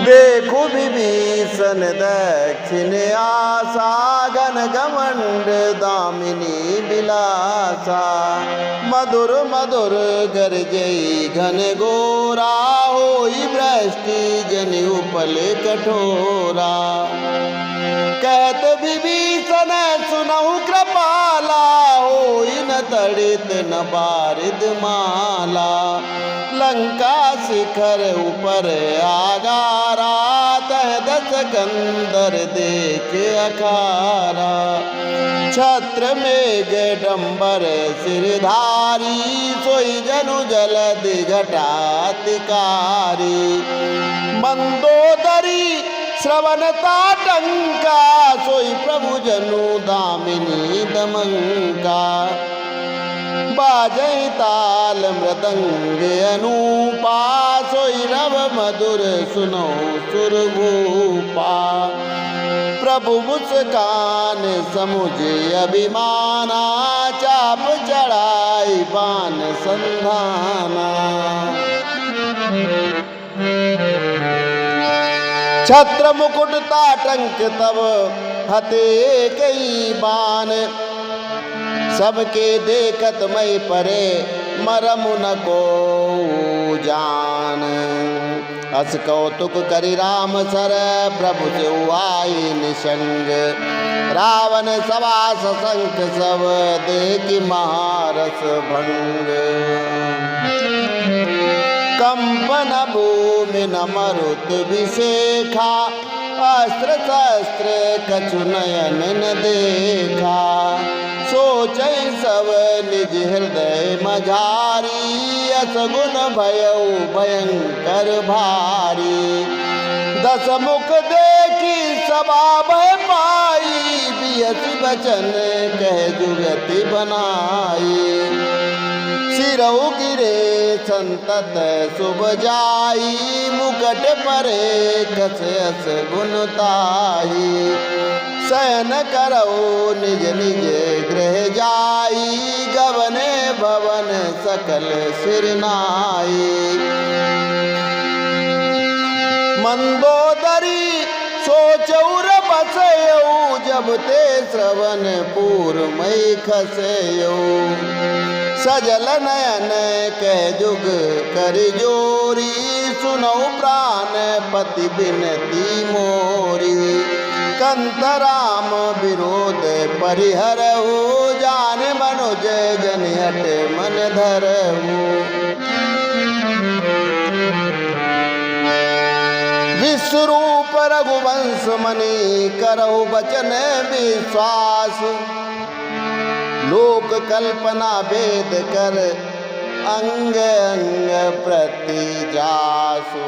देखो विभीषण दक्षिण आशा, घन घमंड दामिनी बिलासा। मधुर मधुर गरजई घन घोरा, होई वृष्टि जनि उपल कठोरा। कहत विभीषण सुनहु कृपाला, होई न तड़ित न बारिद माला। लंका शिखर ऊपर आगारा, तह दस कंदर देख अखारा। छत्र मेघ डंबर सिरधारी, सोई जनु जलधि घटातिकारी। मंदोदरी श्रवण ताटंका, सोई प्रभु जनु दामिनी दमंका। बाजई ताल मृदंग अनूपा, सोई रव मधुर सुनो सुरभूपा। प्रभु मुस्कान समुझ अभिमाना, चाप चढ़ाई बान संधाना। छत्र मुकुट ताटंक तब हते कई बान, सबके देखत मई परे मरम न को जान। अस कौतुक करि राम सर, प्रभु से आई निसंग। रावण सभा सशंक सब, देखि महारस भंग। कंपन भूमि न मरुत विशेखा, अस्त्र शस्त्र कछु नयन न देखा। सोचै सब निज हृदय मझारी, असगुन भयउ भयंकर भारी। दस मुख देखी सभा भय पाई, बियसि बचन कह जुगति बनाई। सिरहु गिरे संतत शुभ जाई, मुकट परे कस अस गुण ताई। शयन करऊ निज निज गृह जाई, गवने भवन सकल सिरनाई। मंदोदरी सोचौर बसयऊ, जब ते श्रवण पूर मई खसयऊ। सजल नयन कह जुग कर जोरी, सुनऊ प्राण पति बिनती मोरी। कंतराम विरोध परिहरहु, जान मनुज जन हट मन धरहु। विश्वरूप रघुवंश मणि, करहु बचन विश्वास। लोक कल्पना भेद कर, अंग अंग प्रति जासु।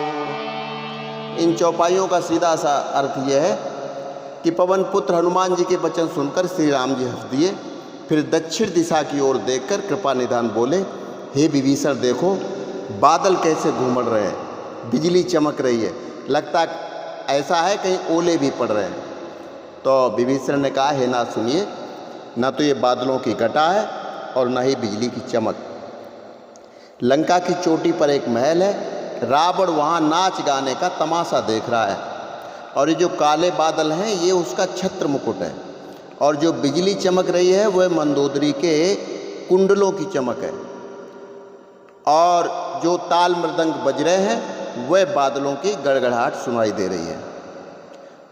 इन चौपाइयों का सीधा सा अर्थ यह है कि पवन पुत्र हनुमान जी के वचन सुनकर श्री राम जी हंस दिए। फिर दक्षिण दिशा की ओर देखकर कृपा निधान बोले, हे विभीषण देखो बादल कैसे घूमड़ रहे हैं, बिजली चमक रही है, लगता ऐसा है कहीं ओले भी पड़ रहे हैं। तो विभीषण ने कहा, हे नाथ सुनिए, न तो ये बादलों की घटा है और न ही बिजली की चमक। लंका की चोटी पर एक महल है, रावण वहाँ नाच गाने का तमाशा देख रहा है। और ये जो काले बादल हैं ये उसका छत्र मुकुट है, और जो बिजली चमक रही है वह मंदोदरी के कुंडलों की चमक है, और जो ताल मृदंग बज रहे हैं वह बादलों की गड़गड़ाहट सुनाई दे रही है।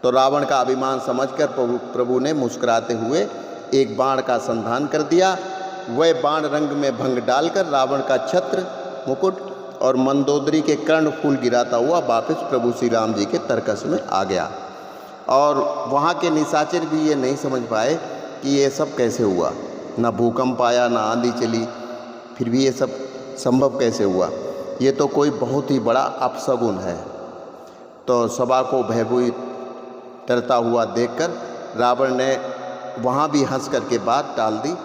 तो रावण का अभिमान समझकर प्रभु ने मुस्कुराते हुए एक बाण का संधान कर दिया। वह बाण रंग में भंग डालकर रावण का छत्र मुकुट और मंदोदरी के कर्ण फूल गिराता हुआ वापस प्रभु श्री राम जी के तरकस में आ गया। और वहाँ के निशाचर भी ये नहीं समझ पाए कि ये सब कैसे हुआ, ना भूकंप आया ना आंधी चली, फिर भी ये सब संभव कैसे हुआ, ये तो कोई बहुत ही बड़ा अपशगुन है। तो सभा को भयभीत डरता हुआ देखकर रावण ने वहाँ भी हंस करके बात टाल दी।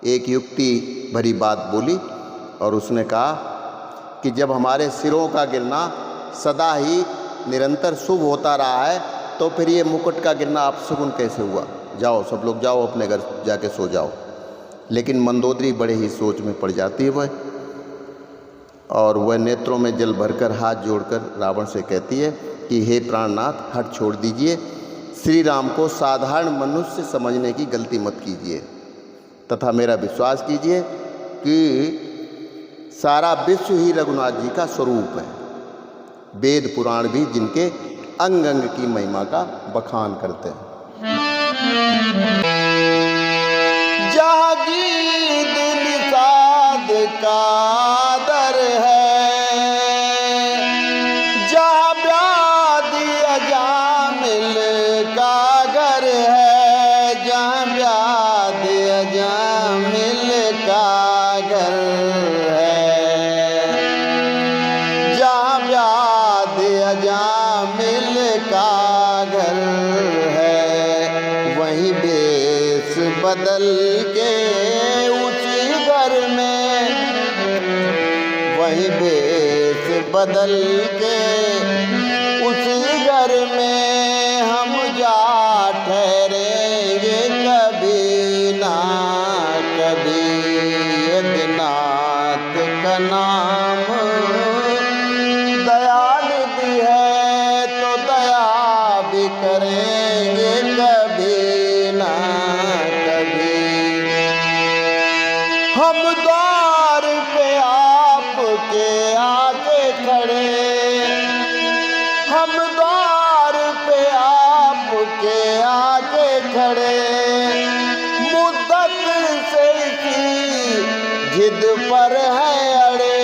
एक युक्ति भरी बात बोली और उसने कहा कि जब हमारे सिरों का गिरना सदा ही निरंतर शुभ होता रहा है तो फिर ये मुकुट का गिरना अपशगुन कैसे हुआ। जाओ सब लोग जाओ, अपने घर जाके सो जाओ। लेकिन मंदोदरी बड़े ही सोच में पड़ जाती है वह, और वह नेत्रों में जल भरकर हाथ जोड़कर रावण से कहती है कि हे प्राणनाथ, हठ छोड़ दीजिए, श्री राम को साधारण मनुष्य समझने की गलती मत कीजिए तथा मेरा विश्वास कीजिए कि सारा विश्व ही रघुनाथ जी का स्वरूप है। वेद पुराण भी जिनके अंग अंग की महिमा का बखान करते हैं। जहाँ गीत निषाद का दर है, जहाँ व्याधि अजामिल का घर है, जहाँ व्याधि अजामिल का घर है, जहाँ व्याधि अजामिल का घर है, वहीं बेस बदल के उसी घर में, वहीं बेस बदल के उसी घर में हम जा ठहरेंगे कभी ना कभी। यदि नाथ का नाम दयानिधि है तो दया भी करेंगे कभी ना कभी। हम द्वार पे आपके आके खड़े, हम द्वार पे आपके आके खड़े, मुद्दत से इसी जिद पर है अड़े,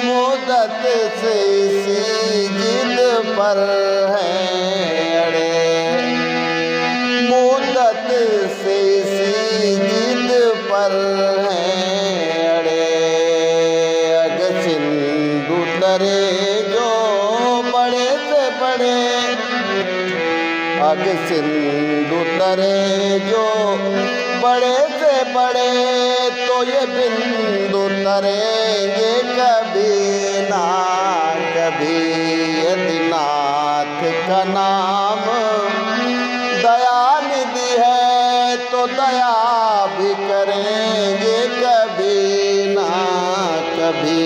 मुद्दत से इसी जिद पर है अड़े, मुद्दत से इसी जिद पर है अड़े। अग सिंधु तरे जो बड़े से बड़े, अग सिंधु तरे जो बड़े से बड़े, तो ये बिंदु तरेंगे कभी ना कभी। यदि नाथ का नाम दयानिधि है तो दया भी करेंगे कभी ना कभी।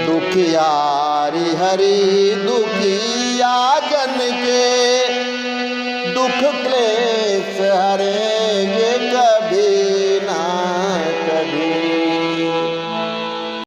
दुखियारी हरि दुखिया जन के दुख क्लेश हरे